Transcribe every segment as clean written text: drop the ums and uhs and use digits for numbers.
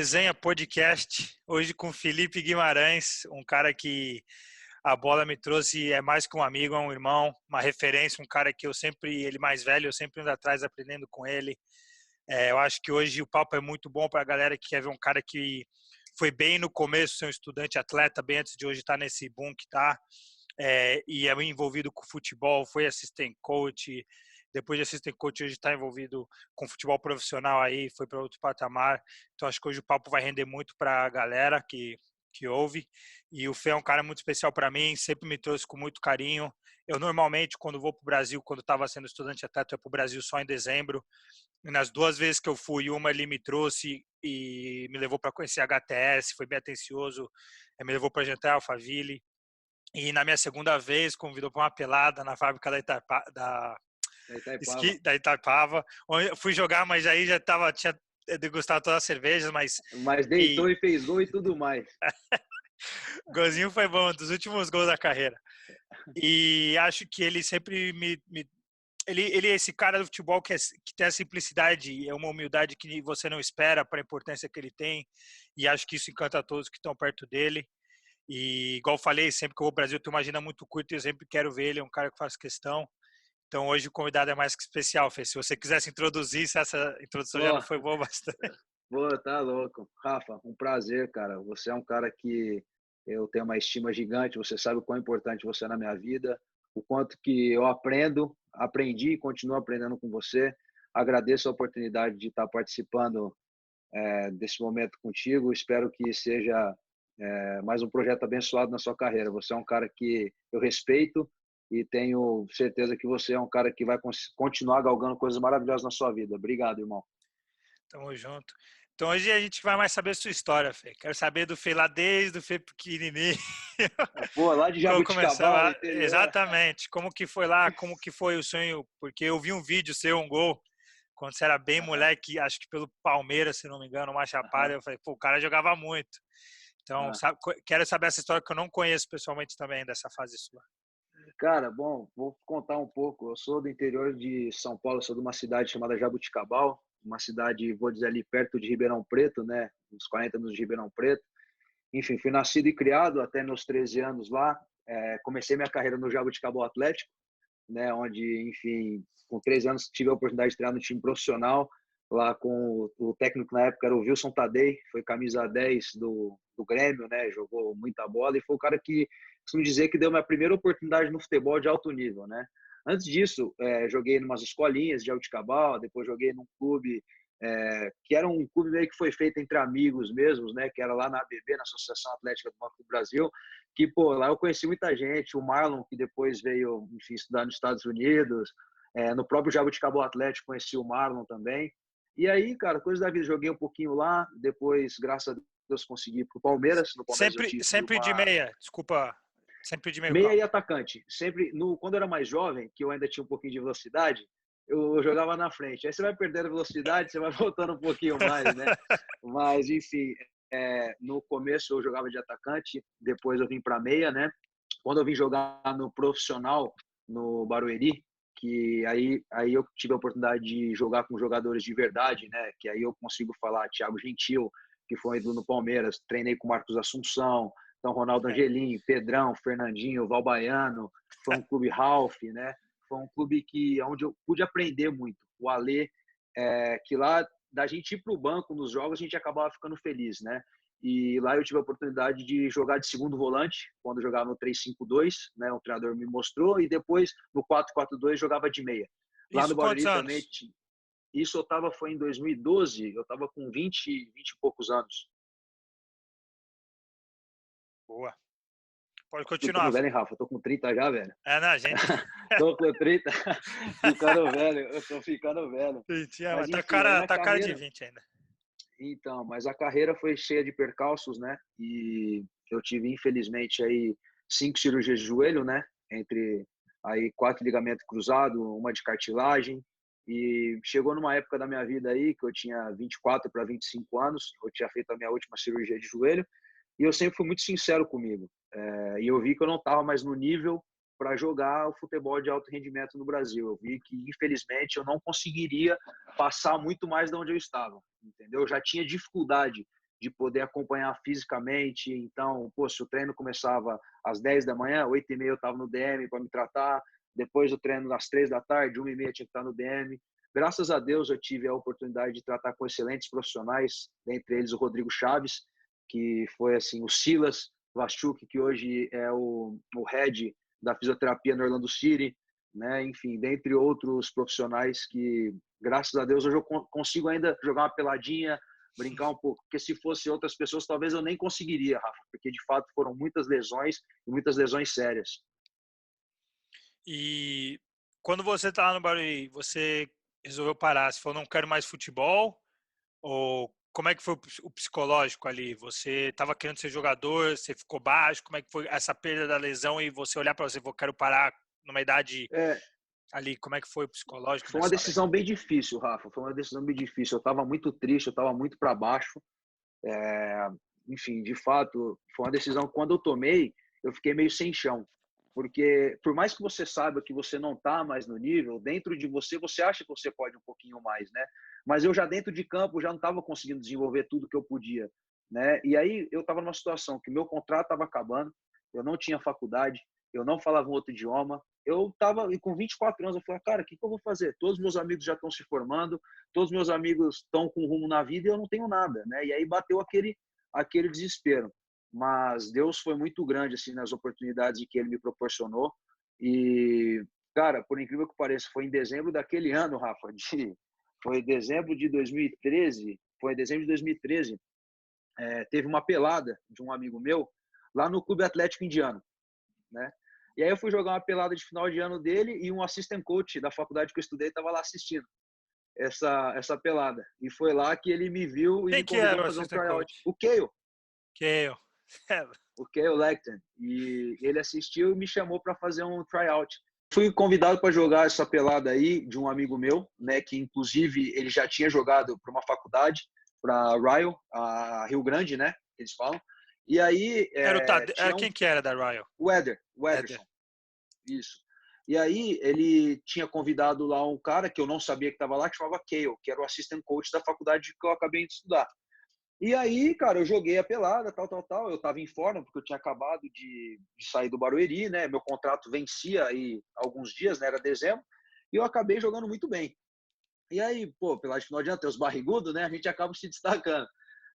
Resenha Podcast, hoje com Felipe Guimarães, um cara que a bola me trouxe, é mais que um amigo, é um irmão, uma referência, um cara que ele mais velho, eu sempre ando atrás aprendendo com ele. Eu acho que hoje o papo é muito bom para a galera que quer ver um cara que foi bem no começo, ser um estudante atleta, bem antes de hoje estar nesse boom que está, e é envolvido com futebol, foi assistant coach, depois de assistant coach hoje está envolvido com futebol profissional aí, foi para outro patamar. Então acho que hoje o papo vai render muito para a galera que ouve. E o Fê é um cara muito especial para mim, sempre me trouxe com muito carinho. Eu normalmente, quando vou para o Brasil, quando estava sendo estudante atleta, eu ia para o Brasil só em dezembro. E nas duas vezes que eu fui, uma ele me trouxe e me levou para conhecer a HTS, foi bem atencioso, me levou para jantar Alphaville. E na minha segunda vez, convidou para uma pelada na fábrica da Itaipava. Onde eu fui jogar, mas aí tinha degustado todas as cervejas, mas deitou e fez gol e tudo mais. Golzinho foi bom, dos últimos gols da carreira. E acho que ele sempre ele é esse cara do futebol que tem a simplicidade, é uma humildade que você não espera para a importância que ele tem. E acho que isso encanta a todos que estão perto dele. E igual eu falei, sempre que eu vou ao Brasil, eu tenho uma agenda muito curta e eu sempre quero ver ele, é um cara que faz questão. Então hoje o convidado é mais que especial, Fê. Se você quisesse introduzir, se essa introdução já não foi boa bastante. Pô, tá louco. Rafa, um prazer, cara. Você é um cara que eu tenho uma estima gigante, você sabe o quão importante você é na minha vida, o quanto que eu aprendi e continuo aprendendo com você. Agradeço a oportunidade de estar participando desse momento contigo. Espero que seja mais um projeto abençoado na sua carreira. Você é um cara que eu respeito e tenho certeza que você é um cara que vai continuar galgando coisas maravilhosas na sua vida. Obrigado, irmão. Tamo junto. Então hoje a gente vai mais saber a sua história, Fê. Quero saber do Fê lá desde o Fê pequenininho. Pô, lá de Jabuticabal, interior. Exatamente. Como que foi lá, como que foi o sonho? Porque eu vi um vídeo seu, um gol, quando você era bem moleque, acho que pelo Palmeiras, se não me engano, uma chapada. Eu falei, pô, o cara jogava muito. Então, quero saber essa história que eu não conheço pessoalmente também, dessa fase sua. Cara, bom, vou contar um pouco. Eu sou do interior de São Paulo, sou de uma cidade chamada Jabuticabal, uma cidade, vou dizer ali, perto de Ribeirão Preto, né? Uns 40 minutos de Ribeirão Preto. Enfim, fui nascido e criado até meus 13 anos lá. Comecei minha carreira no Jabuticabal Atlético, né? Onde, enfim, com 13 anos tive a oportunidade de treinar no time profissional, lá com o técnico na época era o Wilson Tadei, foi camisa 10 do Grêmio, né? Jogou muita bola e foi o cara que, costumo dizer, que deu minha primeira oportunidade no futebol de alto nível, né? Antes disso, joguei em umas escolinhas de Jabuticabal, depois joguei num clube que era um clube meio que foi feito entre amigos mesmos, né? Que era lá na ABB, na Associação Atlética do Banco do Brasil, que, pô, lá eu conheci muita gente, o Marlon, que depois veio, enfim, estudar nos Estados Unidos, no próprio Jabuticabal Atlético conheci o Marlon também. E aí, cara, coisa da vida, joguei um pouquinho lá, depois, graças a Deus, consegui ir pro Palmeiras. No Palmeiras sempre de meia, desculpa, sempre de meio meia campo. e atacante. Sempre, quando eu era mais jovem, que eu ainda tinha um pouquinho de velocidade, eu jogava na frente. Aí você vai perdendo velocidade, você vai voltando um pouquinho mais, né? Mas, enfim, no começo eu jogava de atacante, depois eu vim para meia, né? Quando eu vim jogar no profissional, no Barueri, que aí eu tive a oportunidade de jogar com jogadores de verdade, né? Que aí eu consigo falar Thiago Gentil, que foi ídolo no Palmeiras, treinei com Marcos Assunção, então Ronaldo Angelim, Pedrão, Fernandinho, Valbaiano, foi um clube Ralph, né? Foi um clube onde eu pude aprender muito. O Alê, que lá da gente ir para o banco nos jogos, a gente acabava ficando feliz, né? E lá eu tive a oportunidade de jogar de segundo volante, quando eu jogava no 3-5-2, né? O treinador me mostrou, e depois no 4-4-2 jogava de meia. Lá Isso no quantos Barueri anos? também. Isso foi em 2012, eu estava com 20 e poucos anos. Boa. Pode Tô ficando continuar, velho, Fê. hein, Rafa? Tô com 30 já, velho. Na gente. Tô com 30, ficando velho, eu tô ficando velho. Mas Mas enfim, aí minha tá cara de carreira. 20 ainda. Então, mas a carreira foi cheia de percalços, né? E eu tive, infelizmente, aí 5 cirurgias de joelho, né? Entre aí 4 ligamentos cruzados, uma de cartilagem. E chegou numa época da minha vida aí que eu tinha 24 para 25 anos, eu tinha feito a minha última cirurgia de joelho, e eu sempre fui muito sincero comigo. E eu vi que eu não estava mais no nível para jogar o futebol de alto rendimento no Brasil. Eu vi que, infelizmente, eu não conseguiria passar muito mais de onde eu estava, entendeu? Eu já tinha dificuldade de poder acompanhar fisicamente. Então, pô, se o treino começava às 10 da manhã, 8h30 eu estava no DM para me tratar, depois do treino às 3 da tarde, 1h30 tinha que estar no DM. Graças a Deus eu tive a oportunidade de tratar com excelentes profissionais, dentre eles o Rodrigo Chaves, que foi assim, o Silas Vaschuk, que hoje é o head da fisioterapia no Orlando City, né? Enfim, dentre outros profissionais que, graças a Deus, hoje eu consigo ainda jogar uma peladinha, brincar um pouco, porque se fosse outras pessoas, talvez eu nem conseguiria, Rafa, porque de fato foram muitas lesões e muitas lesões sérias. E quando você tá lá no Barueri, você resolveu parar? Você falou, não quero mais futebol? Ou como é que foi o psicológico ali? Você estava querendo ser jogador, você ficou baixo? Como é que foi essa perda da lesão e você olhar para você, vou quero parar numa idade É, ali? Como é que foi o psicológico foi uma nessa hora aí? decisão bem difícil, Rafa. Foi uma decisão bem difícil. Eu estava muito triste, eu estava muito para baixo. Enfim, de fato, foi uma decisão que quando eu tomei, eu fiquei meio sem chão. Porque por mais que você saiba que você não está mais no nível, dentro de você, você acha que você pode um pouquinho mais, né? Mas eu já dentro de campo já não estava conseguindo desenvolver tudo que eu podia, né? E aí eu estava numa situação que meu contrato estava acabando, eu não tinha faculdade, eu não falava um outro idioma, eu estava, e com 24 anos, eu falei, cara, o que eu vou fazer? Todos meus amigos já estão se formando, todos meus amigos estão com rumo na vida e eu não tenho nada, né? E aí bateu aquele desespero. Mas Deus foi muito grande assim nas oportunidades que ele me proporcionou. E, cara, por incrível que pareça, foi em dezembro daquele ano, Rafa, foi dezembro de 2013, teve uma pelada de um amigo meu lá no Clube Atlético Indiano, né? E aí eu fui jogar uma pelada de final de ano dele e um assistant coach da faculdade que eu estudei estava lá assistindo essa pelada. E foi lá que ele me viu e Quem me que convidou era a o fazer um assistant tryout. coach? O Keio, Que é eu. o Keio Lecton. E ele assistiu e me chamou para fazer um tryout. Fui convidado para jogar essa pelada aí de um amigo meu, né, que inclusive ele já tinha jogado para uma faculdade, para Ryle, a Rio Grande, né, eles falam. E aí Era o era tinha quem um que era da Royal? O Éder. Ederson, isso. E aí ele tinha convidado lá um cara que eu não sabia que estava lá, que chamava Kale, que era o assistant coach da faculdade que eu acabei de estudar. E aí, cara, eu joguei a pelada, tal. Eu tava em forma, porque eu tinha acabado de sair do Barueri, né? Meu contrato vencia aí alguns dias, né? Era dezembro. E eu acabei jogando muito bem. E aí, pô, pela de final de ano, tem os barrigudos, né? A gente acaba se destacando.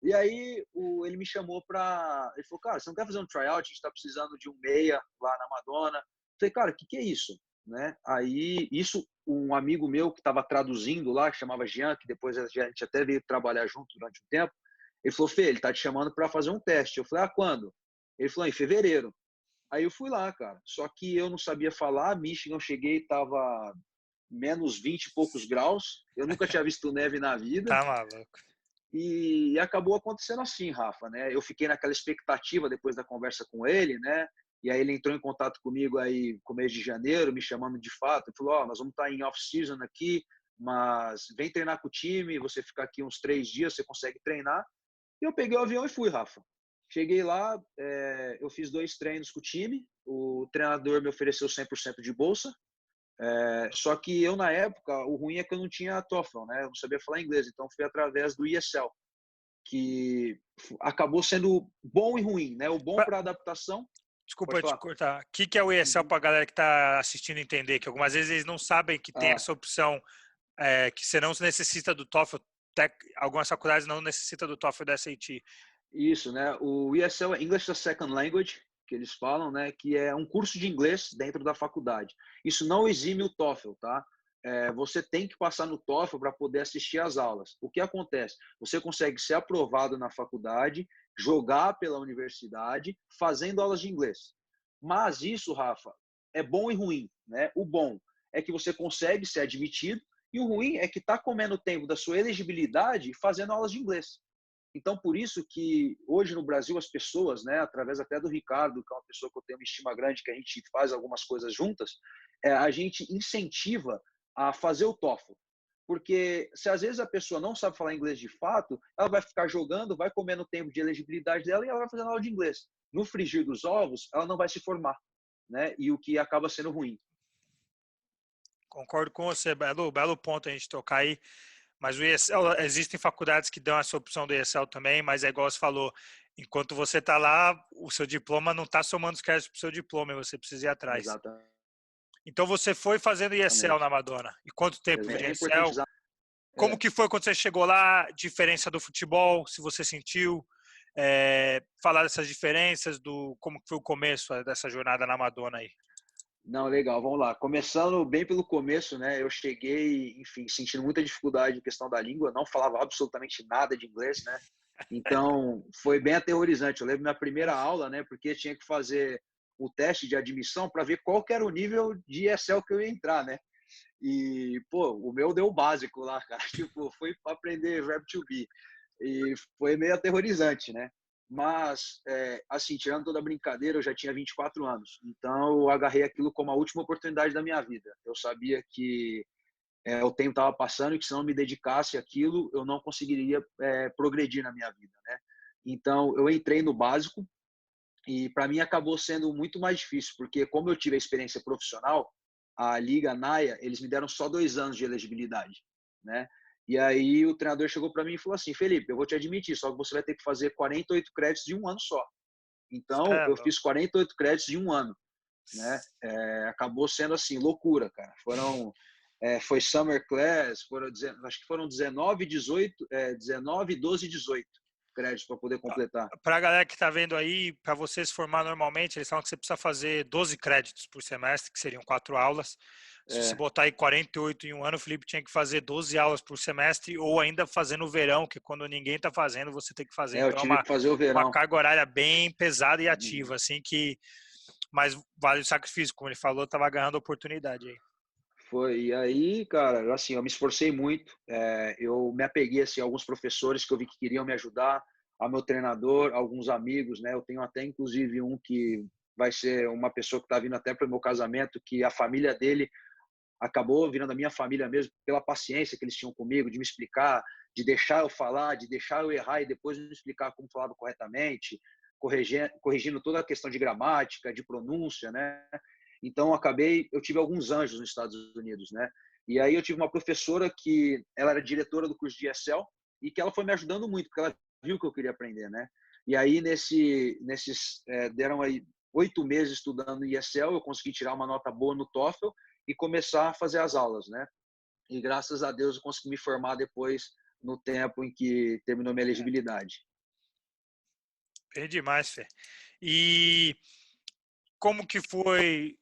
E aí, ele me chamou pra... Ele falou, cara, você não quer fazer um tryout? A gente tá precisando de um meia lá na Madonna. Eu falei, cara, o que é isso? Né? Aí, isso, um amigo meu que estava traduzindo lá, que chamava Jean, que depois a gente até veio trabalhar junto durante um tempo, ele falou, Fê, ele tá te chamando para fazer um teste. Eu falei, quando? Ele falou, em fevereiro. Aí eu fui lá, cara. Só que eu não sabia falar, Michigan, eu cheguei, tava menos 20 e poucos graus. Eu nunca tinha visto neve na vida. Tá maluco. E acabou acontecendo assim, Rafa, né? Eu fiquei naquela expectativa depois da conversa com ele, né? E aí ele entrou em contato comigo aí começo de janeiro, me chamando de fato. Ele falou, nós vamos estar em off-season aqui, mas vem treinar com o time, você ficar aqui uns 3 dias, você consegue treinar. E eu peguei o avião e fui, Rafa. Cheguei lá, eu fiz 2 treinos com o time, o treinador me ofereceu 100% de bolsa, só que eu, na época, o ruim é que eu não tinha TOEFL, né? Eu não sabia falar inglês, então fui através do ESL, que acabou sendo bom e ruim, né? O bom para adaptação, pode Desculpa te falar. cortar. O que é o ESL Uhum. para a galera que está assistindo entender? Que algumas vezes eles não sabem que tem Ah, essa opção, que você não necessita do TOEFL. Algumas faculdades não necessitam do TOEFL e do SAT. isso, né? O ESL é English as a Second Language, que eles falam, né? Que é um curso de inglês dentro da faculdade. Isso não exime o TOEFL, tá? Você tem que passar no TOEFL para poder assistir às aulas. O que acontece? Você consegue ser aprovado na faculdade, jogar pela universidade, fazendo aulas de inglês. Mas isso, Rafa, é bom e ruim, né? O bom é que você consegue ser admitido e o ruim é que está comendo tempo da sua elegibilidade fazendo aulas de inglês. Então, por isso que hoje no Brasil as pessoas, né, através até do Ricardo, que é uma pessoa que eu tenho uma estima grande, que a gente faz algumas coisas juntas, a gente incentiva a fazer o TOEFL. Porque se às vezes a pessoa não sabe falar inglês de fato, ela vai ficar jogando, vai comendo o tempo de elegibilidade dela e ela vai fazendo aula de inglês. No frigir dos ovos, ela não vai se formar, né? E o que acaba sendo ruim. Concordo com você, belo ponto a gente tocar aí. Mas o ESL, existem faculdades que dão essa opção do ESL também, mas é igual você falou, enquanto você está lá, o seu diploma não está somando os créditos para o seu diploma, e você precisa ir atrás. Exatamente. Então você foi fazendo ESL na Madonna. E quanto tempo de É ESL? importante. Como É, que foi quando você chegou lá? Diferença do futebol, se você sentiu? Falar dessas diferenças, do como foi o começo dessa jornada na Madonna aí. não, legal, vamos lá. Começando bem pelo começo, né? Eu cheguei, enfim, sentindo muita dificuldade em questão da língua, não falava absolutamente nada de inglês, né? Então, foi bem aterrorizante. Eu lembro minha primeira aula, né? Porque tinha que fazer o teste de admissão para ver qual que era o nível de ESL que eu ia entrar, né? E, pô, o meu deu o básico lá, cara. Tipo, foi para aprender verbo to be. E foi meio aterrorizante, né? Mas, assim, tirando toda a brincadeira, eu já tinha 24 anos. Então, eu agarrei aquilo como a última oportunidade da minha vida. Eu sabia que o tempo estava passando e que se não me dedicasse àquilo, eu não conseguiria progredir na minha vida, né? Então, eu entrei no básico e, para mim, acabou sendo muito mais difícil, porque como eu tive a experiência profissional, a Liga Naia, eles me deram só 2 anos de elegibilidade, né? E aí o treinador chegou para mim e falou assim, Felipe, eu vou te admitir, só que você vai ter que fazer 48 créditos de um ano só. Então, eu fiz 48 créditos de um ano, né? Acabou sendo assim, loucura, cara. Foi Summer Class, acho que foram 19, 18, 19, 12 e 18 créditos para poder completar. Para a galera que está vendo aí, para você se formar normalmente, eles falam que você precisa fazer 12 créditos por semestre, que seriam 4 aulas. Se você É, botar aí 48 em um ano, o Felipe tinha que fazer 12 aulas por semestre, ou ainda fazer no verão, que quando ninguém está fazendo, você tem que fazer. eu Então tive que fazer o uma verão. carga horária bem pesada e Uhum. ativa, assim, que mas vale o sacrifício, como ele falou, estava agarrando a oportunidade aí. Foi, e aí, cara, assim, eu me esforcei muito, eu me apeguei, assim, a alguns professores que eu vi que queriam me ajudar, ao meu treinador, alguns amigos, né, eu tenho até, inclusive, um que vai ser uma pessoa que está vindo até para o meu casamento, que a família dele acabou virando a minha família mesmo, pela paciência que eles tinham comigo, de me explicar, de deixar eu falar, de deixar eu errar e depois me explicar como falava corretamente, corrigindo toda a questão de gramática, de pronúncia, né? Então, eu tive alguns anjos nos Estados Unidos, né? E aí eu tive uma professora que ela era diretora do curso de ESL e que ela foi me ajudando muito, porque ela viu que eu queria aprender, né? E aí, deram aí 8 meses estudando ESL, eu consegui tirar uma nota boa no TOEFL e começar a fazer as aulas, né? E graças a Deus eu consegui me formar depois, no tempo em que terminou minha elegibilidade. Bem demais, Fê. E como que foi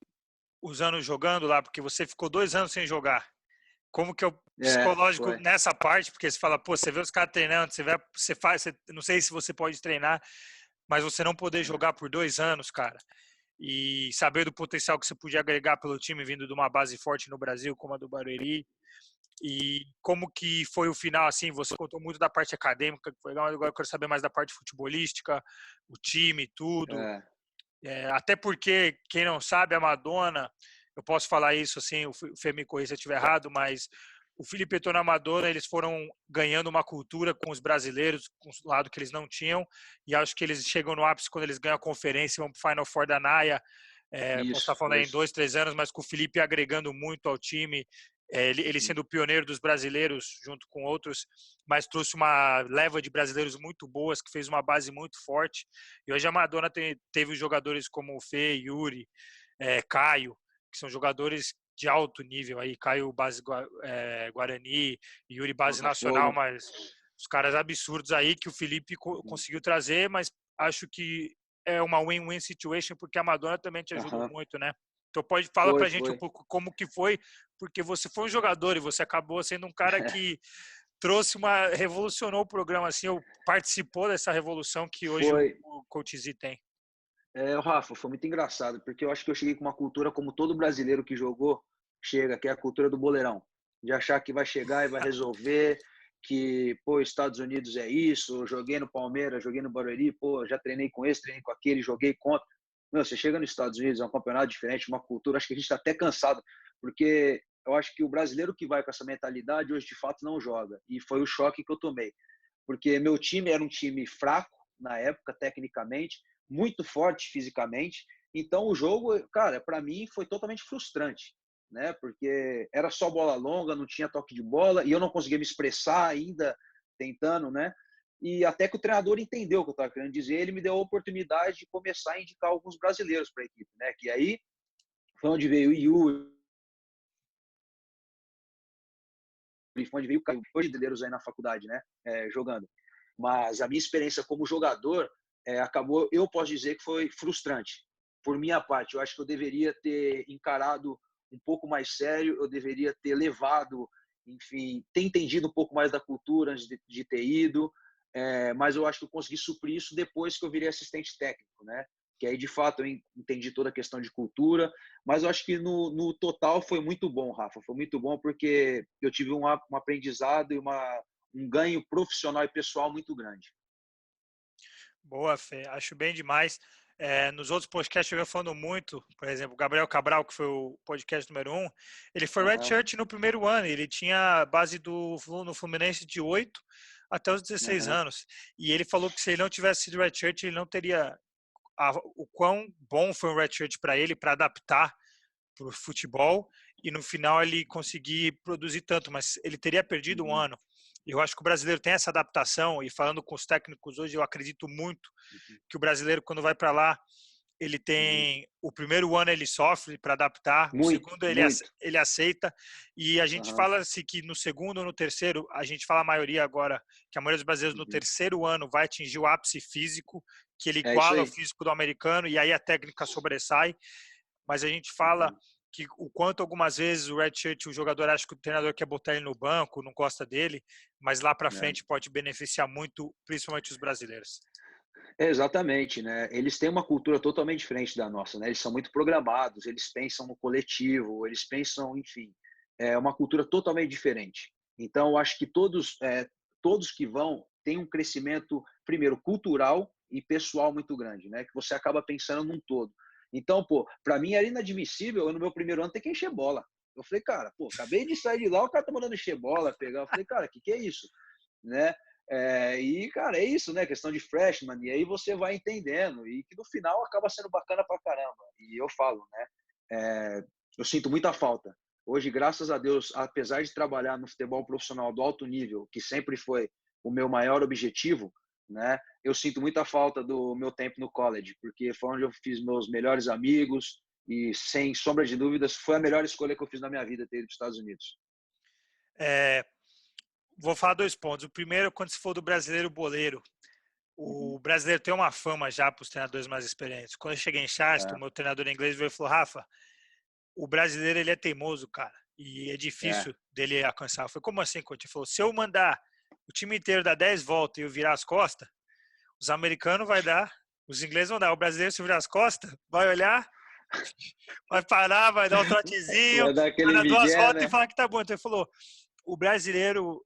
os anos jogando lá? Porque você ficou 2 anos sem jogar. Como que é o psicológico Foi. nessa parte? Porque você fala, pô, você vê os caras treinando, você faz, não sei se você pode treinar, mas você não poder jogar por 2 anos, cara, e saber do potencial que você podia agregar pelo time vindo de uma base forte no Brasil, como a do Barueri, e como que foi o final, assim, você contou muito da parte acadêmica, que foi legal, mas agora eu quero saber mais da parte futebolística, o time, tudo, É, até porque, quem não sabe, a Madonna, eu posso falar isso assim, o Fê me corrija se eu estiver errado, mas o Felipe Eto'o e a Madonna, eles foram ganhando uma cultura com os brasileiros, com o lado que eles não tinham, e acho que eles chegam no ápice quando eles ganham a conferência e vão para o Final Four da NAIA, posso estar isso, falando foi aí em isso. 2, 3 anos, mas com o Felipe agregando muito ao time, ele sendo o pioneiro dos brasileiros junto com outros, mas trouxe uma leva de brasileiros muito boas, que fez uma base muito forte. E hoje a Madonna teve jogadores como o Fê, Yuri, Caio, que são jogadores de alto nível aí, Caio base Guarani, Yuri base nacional, Botafogo. mas os caras absurdos aí que o Felipe conseguiu trazer, mas acho que é uma win-win situation porque a Madonna também te ajudou Aham. muito, né? Então pode falar Foi, pra gente um foi. pouco como que foi, porque você foi um jogador e você acabou sendo um cara que revolucionou o programa, assim, ou participou dessa revolução que hoje o, Foi. o Coach Z tem. Rafa, foi muito engraçado, porque eu acho que eu cheguei com uma cultura como todo brasileiro que jogou chega, que é a cultura do boleirão, de achar que vai chegar e vai resolver, que, pô, Estados Unidos é isso, eu joguei no Palmeiras, joguei no Barueri, pô, já treinei com esse, treinei com aquele, joguei contra. Meu, você chega nos Estados Unidos, é um campeonato diferente, uma cultura, acho que a gente está até cansado, porque eu acho que o brasileiro que vai com essa mentalidade hoje, de fato, não joga. E foi o choque que eu tomei, porque meu time era um time fraco, na época, tecnicamente, muito forte fisicamente. Então, o jogo, cara, para mim foi totalmente frustrante. né? Porque era só bola longa, não tinha toque de bola e eu não conseguia me expressar ainda tentando, né? E até que o treinador entendeu o que eu estava querendo dizer, ele me deu a oportunidade de começar a indicar alguns brasileiros para a equipe, né? Que aí foi onde veio o Yuri, foi onde veio o Caio, brasileiros aí na faculdade, né? Jogando. Mas a minha experiência como jogador acabou, eu posso dizer que foi frustrante. Por minha parte, eu acho que eu deveria ter encarado um pouco mais sério, eu deveria ter levado, enfim, ter entendido um pouco mais da cultura antes de ter ido, mas eu acho que eu consegui suprir isso depois que eu virei assistente técnico, né? Que aí, de fato, eu entendi toda a questão de cultura, mas eu acho que no total foi muito bom, Rafa, foi muito bom porque eu tive um aprendizado e um ganho profissional e pessoal muito grande. Boa, Fê. Acho bem demais. Nos outros podcasts eu venho falando muito, por exemplo, o Gabriel Cabral, que foi o podcast número 1, ele foi redshirt no primeiro ano, ele tinha base no Fluminense de 8 até os 16 anos, e ele falou que se ele não tivesse sido redshirt, ele não teria o quão bom foi o redshirt para ele, para adaptar para o futebol, e no final ele conseguir produzir tanto, mas ele teria perdido um ano. Eu acho que o brasileiro tem essa adaptação, e falando com os técnicos hoje, eu acredito muito que o brasileiro, quando vai para lá, ele tem o primeiro ano ele sofre para adaptar, o Muito, segundo muito. ele aceita, e a gente fala assim que no segundo ou no terceiro, a gente fala a maioria agora, que a maioria dos brasileiros no terceiro ano vai atingir o ápice físico, que ele É isso iguala o aí. físico do americano, e aí a técnica sobressai, mas a gente fala que o quanto algumas vezes o redshirt, o jogador acha que o treinador quer botar ele no banco, não gosta dele, mas lá para frente pode beneficiar muito, principalmente os brasileiros. Exatamente, né? Eles têm uma cultura totalmente diferente da nossa, né? Eles são muito programados, eles pensam no coletivo, eles pensam, enfim, é uma cultura totalmente diferente. Então, eu acho que todos que vão têm um crescimento, primeiro, cultural e pessoal muito grande, né? Que você acaba pensando num todo. Então, pô, para mim era inadmissível eu no meu primeiro ano ter que encher bola. Eu falei, cara, pô, acabei de sair de lá, o cara tá mandando encher bola, pegar. Eu falei, cara, o que é isso? Né? E, cara, é isso, né? Questão de freshman, e aí você vai entendendo, e que no final acaba sendo bacana pra caramba. E eu falo, né? Eu sinto muita falta. Hoje, graças a Deus, apesar de trabalhar no futebol profissional do alto nível, que sempre foi o meu maior objetivo, né? Eu sinto muita falta do meu tempo no college, porque foi onde eu fiz meus melhores amigos, e sem sombra de dúvidas, foi a melhor escolha que eu fiz na minha vida ter ido para os Estados Unidos. Vou falar 2 pontos. O primeiro, quando se for do brasileiro boleiro, o brasileiro tem uma fama já para os treinadores mais experientes. Quando eu cheguei em Charleston, o meu treinador inglês veio e falou: Rafa, o brasileiro ele é teimoso, cara, e é difícil dele alcançar. Eu falei: como assim, coach? Ele falou: se eu mandar o time inteiro dar 10 voltas e eu virar as costas, os americanos vai dar, os ingleses vão dar. O brasileiro, se virar as costas, vai olhar, vai parar, vai dar um trotezinho, Vai dar vai aquele dar 2 migué, voltas e né? falar que tá bom. Então ele falou: o brasileiro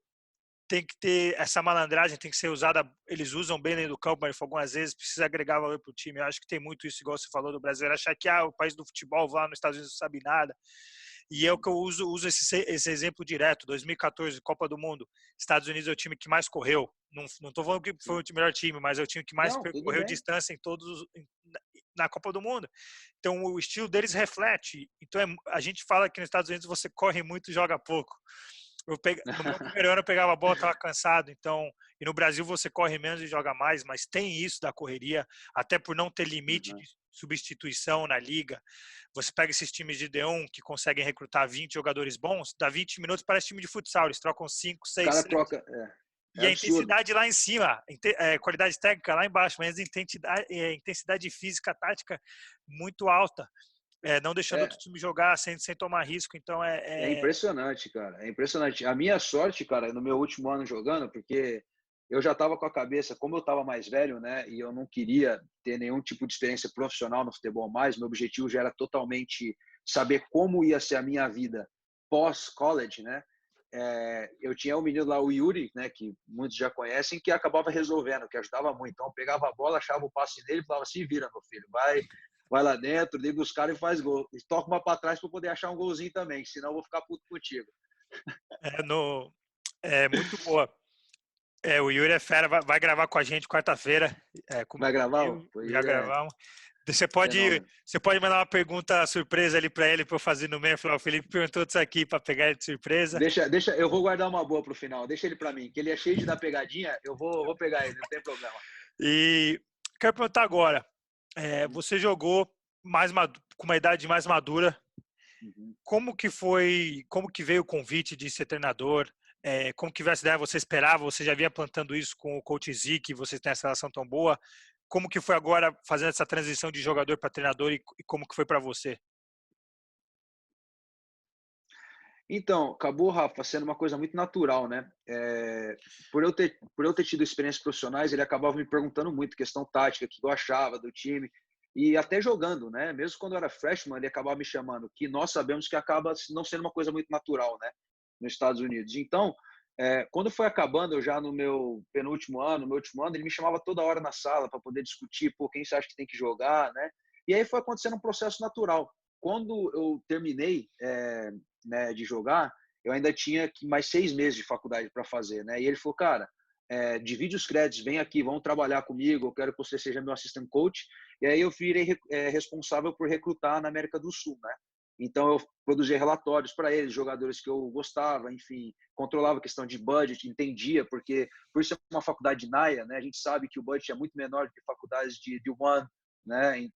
tem que ter essa malandragem, tem que ser usada. Eles usam bem dentro do campo, mas algumas vezes precisa agregar valor para o time. Eu acho que tem muito isso, igual você falou do brasileiro, achar que o país do futebol lá nos Estados Unidos não sabe nada. E é o que eu uso esse exemplo direto. 2014, Copa do Mundo, Estados Unidos é o time que mais correu. Não estou falando que foi o melhor time, mas é o time que mais Não, tudo percorreu bem. distância em todos na Copa do Mundo. Então o estilo deles reflete. Então a gente fala que nos Estados Unidos você corre muito e joga pouco. No meu primeiro ano eu pegava a bola, estava cansado, então, e no Brasil você corre menos e joga mais, mas tem isso da correria, até por não ter limite de substituição na liga. Você pega esses times de D1 que conseguem recrutar 20 jogadores bons, dá 20 minutos, parece time de futsal, eles trocam 5, O 6, cara 7. troca. É E a absurdo. intensidade lá em cima, qualidade técnica lá embaixo, mas a intensidade física, tática muito alta, não deixando outro É, time jogar sem tomar risco. Então é impressionante, cara. É impressionante. A minha sorte, cara, no meu último ano jogando, porque eu já estava com a cabeça, como eu estava mais velho, né, e eu não queria ter nenhum tipo de experiência profissional no futebol mais, meu objetivo já era totalmente saber como ia ser a minha vida pós-college, né? Eu tinha um menino lá, o Yuri, né, que muitos já conhecem, que acabava resolvendo, que ajudava muito. Então, eu pegava a bola, achava o passe dele e falava: se vira, meu filho, vai lá dentro, liga os caras e faz gol. E toca uma para trás para poder achar um golzinho também, senão eu vou ficar puto contigo. é, no, é muito boa. O Yuri é fera, vai gravar com a gente quarta-feira, Vai gravar? comigo, O já Yuri gravamos. Você pode, Fenômeno. você pode mandar uma pergunta surpresa ali para ele, para eu fazer no meio. Falar, o Felipe perguntou isso aqui para pegar ele de surpresa. Deixa, eu vou guardar uma boa pro final. Deixa ele para mim, que ele é cheio de dar pegadinha. Vou pegar ele, não tem problema. E quero perguntar agora, Uhum, você jogou com uma idade mais madura. uhum. Como que veio o convite de ser treinador? Como que veio essa ideia? Você esperava? Você já vinha plantando isso com o Coach Z, que vocês têm essa relação tão boa? Como que foi agora fazendo essa transição de jogador para treinador e como que foi para você? Então, acabou, Rafa, sendo uma coisa muito natural, né? Por eu ter tido experiências profissionais, ele acabava me perguntando muito questão tática, o que eu achava do time, e até jogando, né? Mesmo quando eu era freshman, ele acabava me chamando, que nós sabemos que acaba não sendo uma coisa muito natural, né? Nos Estados Unidos. Então, quando foi acabando, eu já no meu penúltimo ano, no meu último ano, ele me chamava toda hora na sala para poder discutir, pô, quem você acha que tem que jogar, né? E aí foi acontecendo um processo natural. Quando eu terminei, né, de jogar, eu ainda tinha mais 6 meses de faculdade para fazer, né? E ele falou, cara, divide os créditos, vem aqui, vamos trabalhar comigo, eu quero que você seja meu assistant coach. E aí eu virei responsável por recrutar na América do Sul, né? Então eu produzia relatórios para eles, jogadores que eu gostava, enfim, controlava a questão de budget, entendia, porque por ser uma faculdade de NAIA, né, a gente sabe que o budget é muito menor do que faculdades de D1, né,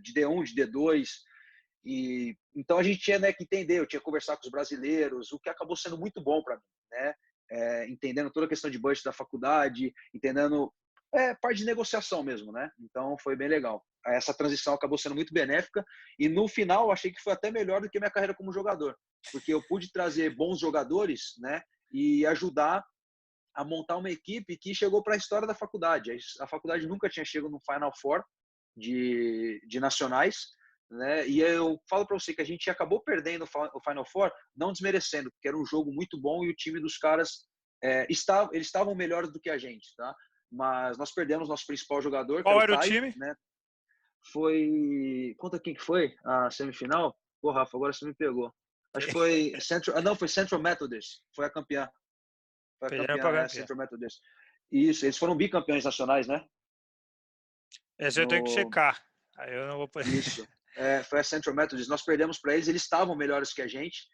de D1, de D2, e então a gente tinha, né, que entender, eu tinha que conversar com os brasileiros, o que acabou sendo muito bom para mim, né? Entendendo toda a questão de budget da faculdade, entendendo parte de negociação mesmo, né? Então foi bem legal. Essa transição acabou sendo muito benéfica e no final achei que foi até melhor do que minha carreira como jogador, porque eu pude trazer bons jogadores, né? E ajudar a montar uma equipe que chegou para a história da faculdade. A faculdade nunca tinha chegado no Final Four de nacionais, né? E eu falo para você que a gente acabou perdendo o Final Four, não desmerecendo, porque era um jogo muito bom e o time dos caras eles estavam melhores do que a gente, tá? Mas nós perdemos nosso principal jogador, que era Qual o era o Caio, time? né? Conta quem que foi a semifinal? Pô, Rafa, agora você me pegou. Acho que foi Central, não, foi Central Methodist, foi a campeã. Foi a Perderam campeã, para campeão. Central Methodist. Isso, eles foram bicampeões nacionais, né? Esse eu tenho que No, checar. Aí eu não vou poder. isso. Foi a Central Methodist. Nós perdemos para eles, eles estavam melhores que a gente.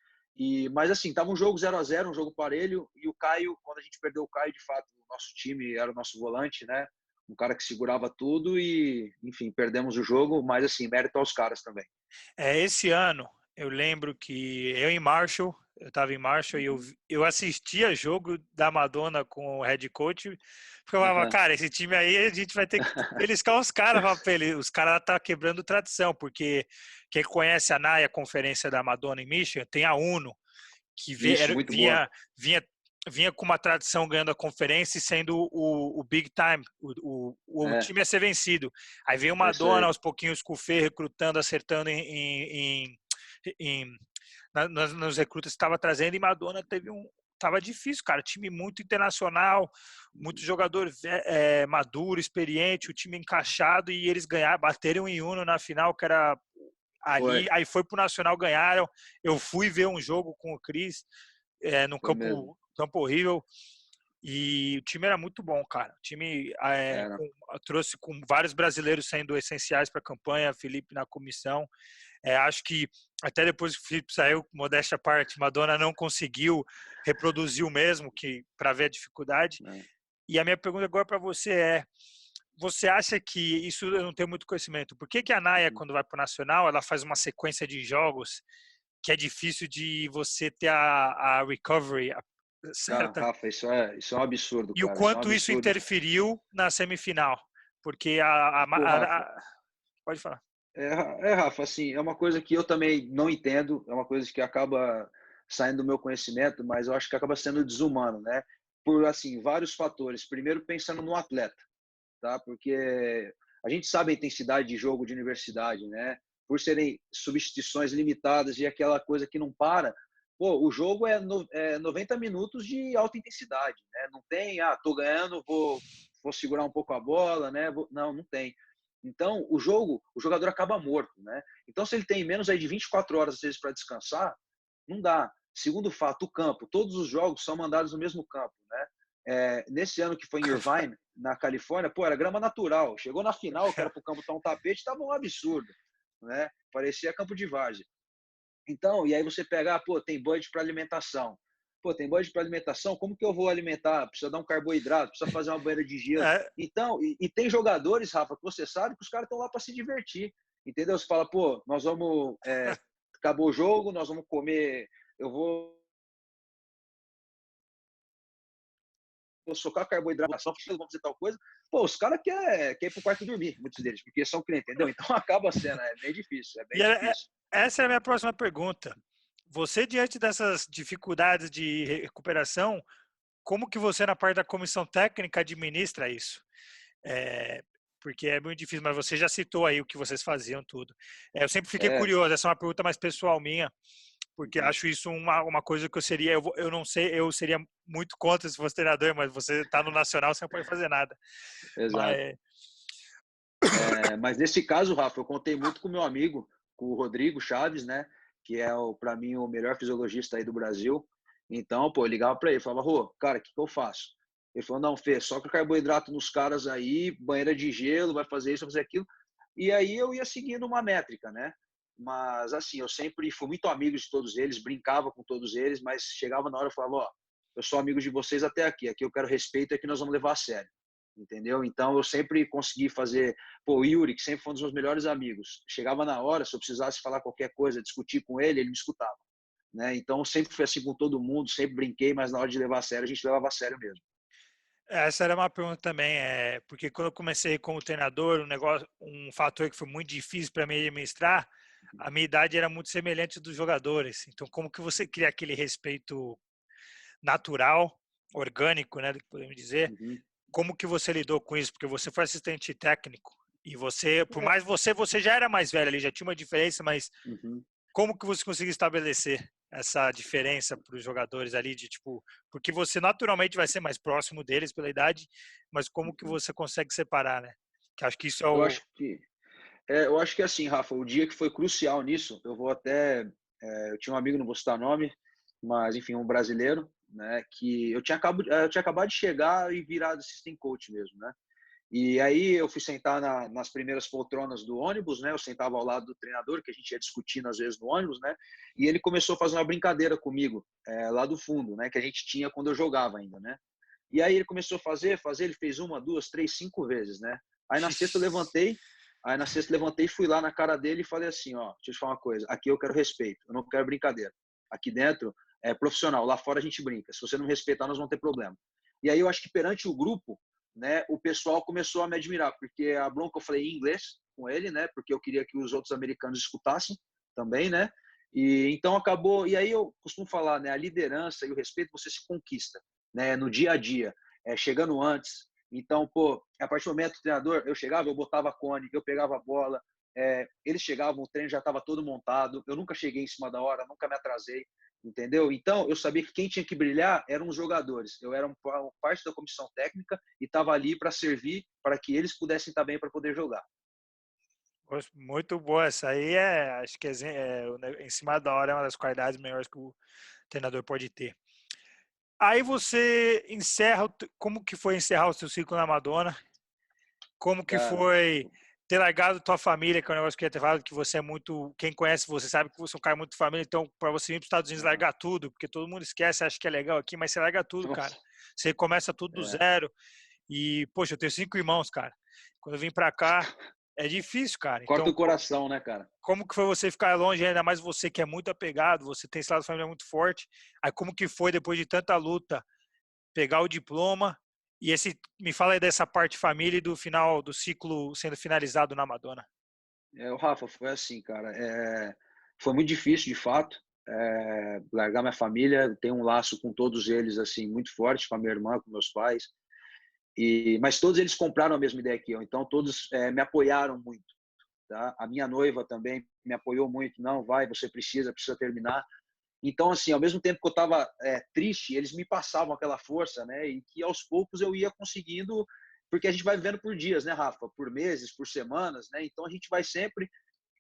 Mas assim, tava um jogo 0-0, um jogo parelho. E o Caio, quando a gente perdeu o Caio, de fato, o nosso time era o nosso volante, né? Um cara que segurava tudo e, enfim, perdemos o jogo. Mas assim, mérito aos caras também. Esse ano, eu lembro que eu estava em Marshall e Uhum. eu assistia jogo da Madonna com o head coach, porque eu falava, Uhum. cara, esse time aí a gente vai ter que beliscar os caras, os caras tá quebrando tradição, porque quem conhece a NAIA, a conferência da Madonna em Michigan, tem a UNO, que Isso, muito boa. vinha, vinha com uma tradição ganhando a conferência e sendo o big time, o É, time a ser vencido. Aí veio o é isso Madonna aí. aos pouquinhos com o Fê recrutando, acertando em, nos recrutas que estava trazendo, e Madonna tava difícil, cara. Time muito internacional, muito jogador maduro, experiente, o time encaixado, e eles ganharam, bateram em Uno na final, que era Foi, ali, aí foi pro Nacional, ganharam. Eu fui ver um jogo com o Cris num foi mesmo. campo horrível. E o time era muito bom, cara. O time Era. trouxe com vários brasileiros sendo essenciais para a campanha, Felipe na comissão. Acho que até depois que o Felipe saiu, modéstia à parte, Madonna não conseguiu reproduzir o mesmo, que para ver a dificuldade. É. E a minha pergunta agora para você você acha que, isso eu não tenho muito conhecimento, por que a NAIA, Uhum. quando vai para o Nacional, ela faz uma sequência de jogos que é difícil de você ter a recovery certa? Rafa, isso é um absurdo, E o cara. Isso é um quanto isso absurdo. interferiu na semifinal? Porque Pô, Rafa, pode falar. Rafa, assim, é uma coisa que eu também não entendo, é uma coisa que acaba saindo do meu conhecimento, mas eu acho que acaba sendo desumano, né? Por, assim, vários fatores. Primeiro, pensando no atleta, tá? Porque a gente sabe a intensidade de jogo de universidade, né? Por serem substituições limitadas e aquela coisa que não para. Pô, o jogo é 90 minutos de alta intensidade, né? Não tem, tô ganhando, vou segurar um pouco a bola, né? Não, não tem. Então, o jogador acaba morto, né? Então, se ele tem menos aí de 24 horas, às vezes, para descansar, não dá. Segundo fato, o campo. Todos os jogos são mandados no mesmo campo, né? nesse ano que foi em Irvine, na Califórnia, pô, era grama natural. Chegou na final, que era para o campo estar um tapete, estava um absurdo, né? Parecia campo de várzea. Então, e aí você pega, pô, tem budget para alimentação. Pô, tem budget para alimentação, como que eu vou alimentar? Precisa dar um carboidrato, precisa fazer uma banheira de gelo. É, Então, e tem jogadores, Rafa, que você sabe que os caras estão lá para se divertir, entendeu? Você fala, pô, nós vamos, acabou o jogo, nós vamos comer, eu vou socar carboidrato, vamos fazer tal coisa. Pô, os caras querem ir pro quarto dormir, muitos deles, porque são clientes, entendeu? Então acaba sendo, é bem difícil, é bem difícil. essa é a minha próxima pergunta. Você, diante dessas dificuldades de recuperação, como que você, na parte da comissão técnica, administra isso? Porque é muito difícil, mas você já citou aí o que vocês faziam, tudo. Eu sempre fiquei curioso, essa é uma pergunta mais pessoal minha, porque acho isso uma coisa que eu não sei, eu seria muito contra se fosse treinador, mas você está no Nacional, você não pode fazer nada. Exato. Mas, Mas nesse caso, Rafa, eu contei muito com o meu amigo, com o Rodrigo Chaves, né? Que é, para mim, o melhor fisiologista aí do Brasil. Então, pô, eu ligava para ele, falava, Rô, cara, o que eu faço? Ele falou, não, Fê, só que carboidrato nos caras aí, banheira de gelo, vai fazer isso, vai fazer aquilo. E aí eu ia seguindo uma métrica, né? Mas, assim, eu sempre fui muito amigo de todos eles, brincava com todos eles, mas chegava na hora e falava, ó, eu sou amigo de vocês até aqui eu quero respeito, aqui nós vamos levar a sério, entendeu? Então, eu sempre consegui fazer. Pô, o Yuri, que sempre foi um dos meus melhores amigos, chegava na hora, se eu precisasse falar qualquer coisa, discutir com ele me escutava, né? Então, sempre foi assim com todo mundo, sempre brinquei, mas na hora de levar a sério, a gente levava a sério mesmo. essa era uma pergunta também, porque quando eu comecei como treinador, um fator que foi muito difícil para mim administrar, a minha idade era muito semelhante dos jogadores. Então, como que você cria aquele respeito natural, orgânico, né, podemos dizer? Uhum. Como que você lidou com isso? Porque você foi assistente técnico e você, por mais você já era mais velho ali, já tinha uma diferença, mas Uhum. como que você conseguiu estabelecer essa diferença para os jogadores ali de tipo, porque você naturalmente vai ser mais próximo deles pela idade, mas como que Uhum. você consegue separar, né? Que acho que isso é Eu o acho que eu acho que assim, Rafa, o dia que foi crucial nisso, eu vou até eu tinha um amigo, não vou citar nome, mas enfim, um brasileiro, né, que eu tinha acabado de chegar e virado assistant coach mesmo, né? E aí eu fui sentar nas primeiras poltronas do ônibus, né? Eu sentava ao lado do treinador, que a gente ia discutindo às vezes no ônibus, né? E ele começou a fazer uma brincadeira comigo, lá do fundo, né? Que a gente tinha quando eu jogava ainda, né? E aí ele começou a fazer, ele fez uma, duas, três, cinco vezes, né? Aí na sexta eu levantei, e fui lá na cara dele e falei assim, ó, deixa eu te falar uma coisa, aqui eu quero respeito, eu não quero brincadeira. Aqui dentro é profissional, lá fora a gente brinca. Se você não me respeitar, nós vamos ter problema. E aí eu acho que perante o grupo, né, o pessoal começou a me admirar, porque a bronca eu falei em inglês com ele, né, porque eu queria que os outros americanos escutassem também, né? E então acabou, e aí eu costumo falar, né, a liderança e o respeito você se conquista, né, no dia a dia, chegando antes. Então, pô, a partir do momento do treinador, eu chegava, eu botava a cone, eu pegava a bola, eles chegavam, o treino já estava todo montado, eu nunca cheguei em cima da hora, nunca me atrasei, entendeu? Então, eu sabia que quem tinha que brilhar eram os jogadores. Eu era parte da comissão técnica e estava ali para servir, para que eles pudessem estar bem para poder jogar. muito boa. Essa aí acho que em cima da hora é uma das qualidades melhores que o treinador pode ter. Aí você como que foi encerrar o seu ciclo na Madonna? Como que Cara, foi ter largado tua família, que é um negócio que eu ia ter falado, que você é muito, quem conhece você sabe que você é um cara muito família, então para você vir para os Estados Unidos largar tudo, porque todo mundo esquece, acha que é legal aqui, mas você larga tudo, cara. nossa, Você começa tudo do zero e, poxa, eu tenho 5 irmãos, cara. Quando eu vim para cá, é difícil, cara. corta Então, o coração, né, cara? como que foi você ficar longe, ainda mais você que é muito apegado, você tem esse lado da família muito forte. Aí como que foi depois de tanta luta pegar o diploma e me fala aí dessa parte família e do final do ciclo sendo finalizado na Madonna. O Rafa, foi assim, cara. Foi muito difícil, de fato, largar minha família. Tenho um laço com todos eles assim muito forte, com a minha irmã, com meus pais. Mas todos eles compraram a mesma ideia que eu. Então todos me apoiaram muito. Tá? A minha noiva também me apoiou muito. Não, vai, você precisa terminar. Então, assim, ao mesmo tempo que eu estava triste, eles me passavam aquela força, né? E que aos poucos eu ia conseguindo, porque a gente vai vivendo por dias, né, Rafa? Por meses, por semanas, né? Então a gente vai sempre.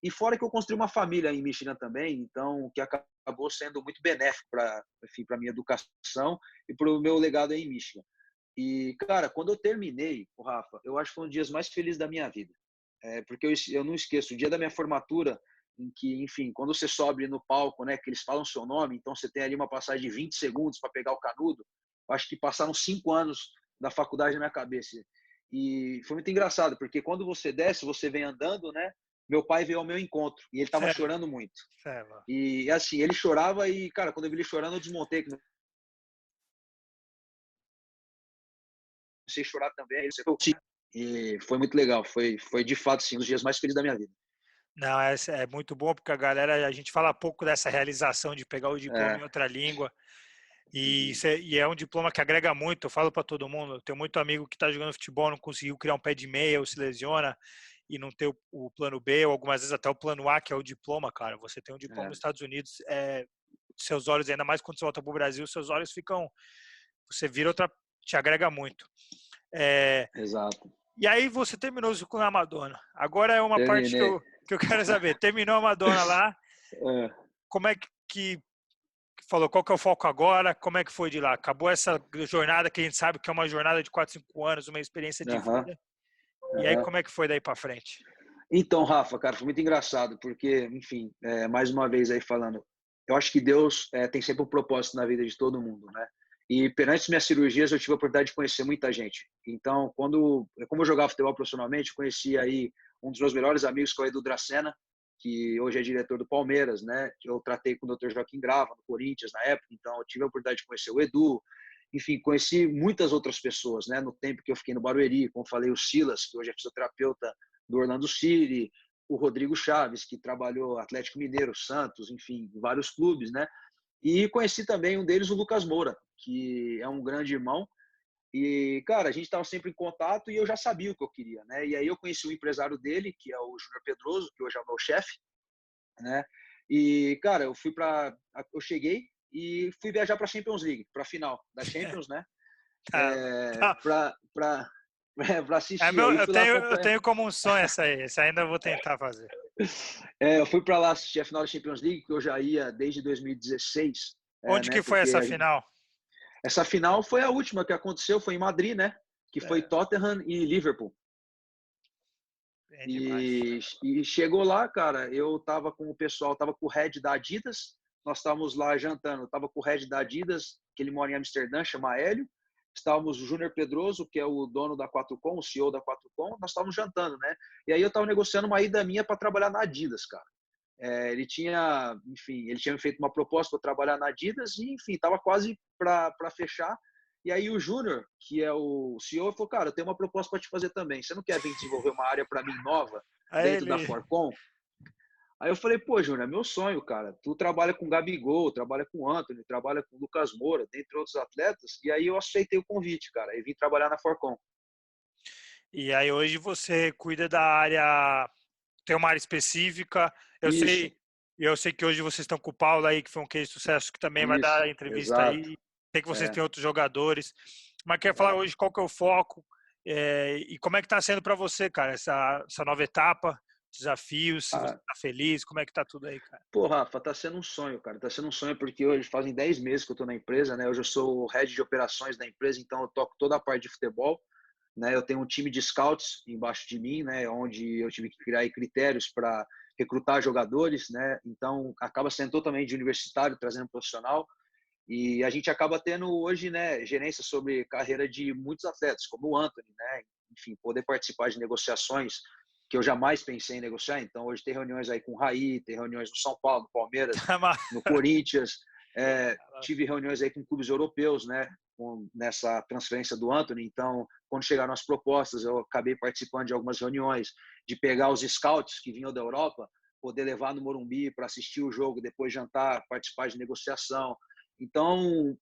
E fora que eu construí uma família em Michigan também, então que acabou sendo muito benéfico para, enfim, para minha educação e para o meu legado aí em Michigan. E, cara, quando eu terminei, o Rafa, eu acho que foi um dos dias mais felizes da minha vida. Porque eu não esqueço, o dia da minha formatura, em que, enfim, quando você sobe no palco, né, que eles falam seu nome, então você tem ali uma passagem de 20 segundos para pegar o canudo. Eu acho que passaram 5 anos da faculdade na minha cabeça. E foi muito engraçado, porque quando você desce, você vem andando, né? Meu pai veio ao meu encontro e ele estava Sério, chorando muito. sério. E assim, ele chorava e, cara, quando eu vi ele chorando, eu desmontei, comecei a chorar também. Ele sentou, e foi muito legal. Foi de fato, sim, um dos dias mais felizes da minha vida. Não, é muito bom porque a gente fala pouco dessa realização de pegar o diploma É, em outra língua uhum, e é um diploma que agrega muito. Eu falo para todo mundo, eu tenho muito amigo que está jogando futebol, não conseguiu criar um pé de meia ou se lesiona e não ter o plano B ou algumas vezes até o plano A, que é o diploma, cara. Você tem um diploma é, nos Estados Unidos, seus olhos, ainda mais quando você volta para o Brasil, seus olhos ficam, você vira outra, te agrega muito. É, exato. e aí você terminou isso com a Madonna. Agora é uma parte Terminei. que eu quero saber. Terminou a Madonna lá, É, como é que falou, qual que é o foco agora? Como é que foi de lá? Acabou essa jornada que a gente sabe que é uma jornada de 4, 5 anos, uma experiência de aham, vida. E aí aham. como é que foi daí para frente? Então, Rafa, cara, foi muito engraçado, porque, enfim, mais uma vez aí falando, eu acho que Deus tem sempre um propósito na vida de todo mundo, né? E perante minhas cirurgias, eu tive a oportunidade de conhecer muita gente. Então, como eu jogava futebol profissionalmente, conheci aí um dos meus melhores amigos, que é o Edu Dracena, que hoje é diretor do Palmeiras, né? Eu tratei com o Dr. Joaquim Grava, no Corinthians, na época, então eu tive a oportunidade de conhecer o Edu. Enfim, conheci muitas outras pessoas, né? No tempo que eu fiquei no Barueri, como falei, o Silas, que hoje é fisioterapeuta do Orlando City, o Rodrigo Chaves, que trabalhou Atlético Mineiro, Santos, enfim, vários clubes, né? E conheci também um deles, o Lucas Moura, que é um grande irmão. E, cara, a gente estava sempre em contato e eu já sabia o que eu queria, né? E aí eu conheci o empresário dele, que é o Júnior Pedroso, que hoje é o meu chefe, né? E, cara, eu cheguei e fui viajar para a Champions League, para a final da Champions, né? Tá, tá. Para para É assistir. meu, Aí fui lá eu acompanhar. tenho como um sonho essa aí. Essa ainda eu vou tentar fazer. Eu fui para lá assistir a final da Champions League, que eu já ia desde 2016, Onde né? que foi essa Porque final? essa final foi a última que aconteceu, foi em Madrid, né? Que foi É, Tottenham e Liverpool. bem demais. E chegou lá, cara, eu tava com o pessoal, tava com o head da Adidas, nós estávamos lá jantando, tava com o head da Adidas, que ele mora em Amsterdã, chama Hélio, estávamos o Júnior Pedroso, que é o dono da 4Com, o CEO da 4Com, nós estávamos jantando, né? E aí eu tava negociando uma ida minha para trabalhar na Adidas, cara. Ele tinha, enfim, ele tinha me feito uma proposta para trabalhar na Adidas e, enfim, estava quase para fechar. E aí o Júnior, que é o CEO, falou, cara, eu tenho uma proposta para te fazer também. Você não quer vir desenvolver uma área para mim nova Aí dentro da ele, Forcom? Aí eu falei, pô, Júnior, é meu sonho, cara. Tu trabalha com Gabigol, trabalha com Antony, trabalha com Lucas Moura, dentre outros atletas. E aí eu aceitei o convite, cara, e vim trabalhar na Forcom. e aí hoje você cuida da área, tem uma área específica. Isso, Eu sei que hoje vocês estão com o Paulo aí, que foi um case de sucesso, que também vai dar isso, a entrevista exato. aí. Sei que vocês É, têm outros jogadores. Mas quer falar hoje qual que é o foco e como é que está sendo para você, cara, essa nova etapa, desafios, se você a, está feliz, como é que está tudo aí, cara? Pô, Rafa, tá sendo um sonho, cara. Tá sendo um sonho porque hoje fazem 10 meses que eu tô na empresa, né? Hoje eu sou o head de operações da empresa, então eu toco toda a parte de futebol, né? Eu tenho um time de scouts embaixo de mim, né? Onde eu tive que criar aí critérios para recrutar jogadores, né? Então acaba sendo totalmente universitário, trazendo profissional. E a gente acaba tendo hoje, né, gerência sobre carreira de muitos atletas, como o Antony, né? Enfim, poder participar de negociações que eu jamais pensei em negociar. Então, hoje tem reuniões aí com o Raí, tem reuniões no São Paulo, no Palmeiras, no Corinthians. Tive reuniões aí com clubes europeus, né? Nessa transferência do Antony. Então, quando chegaram as propostas, eu acabei participando de algumas reuniões, de pegar os scouts que vinham da Europa, poder levar no Morumbi para assistir o jogo, depois jantar, participar de negociação. Então,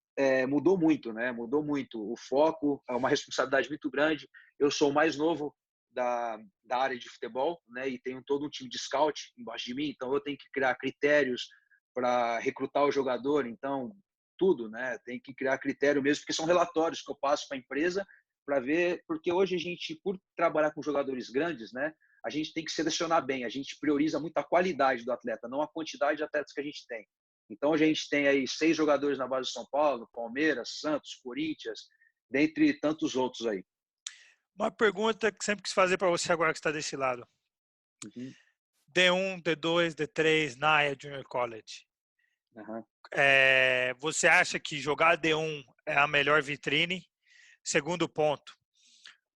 mudou muito, né? Mudou muito. O foco é uma responsabilidade muito grande. Eu sou o mais novo da área de futebol, né? E tenho todo um time de scout embaixo de mim, então eu tenho que criar critérios para recrutar o jogador. Então, tudo, né? Tem que criar critério mesmo, porque são relatórios que eu passo para a empresa para ver, porque hoje a gente, por trabalhar com jogadores grandes, né? A gente tem que selecionar bem, a gente prioriza muito a qualidade do atleta, não a quantidade de atletas que a gente tem. Então, a gente tem aí 6 jogadores na base do São Paulo, Palmeiras, Santos, Corinthians. dentre tantos outros aí. Uma pergunta que sempre quis fazer para você agora que está desse lado. Uhum. D1, D2, D3, NAIA, Junior College. Uhum. Você acha que jogar D1 é a melhor vitrine? Segundo ponto,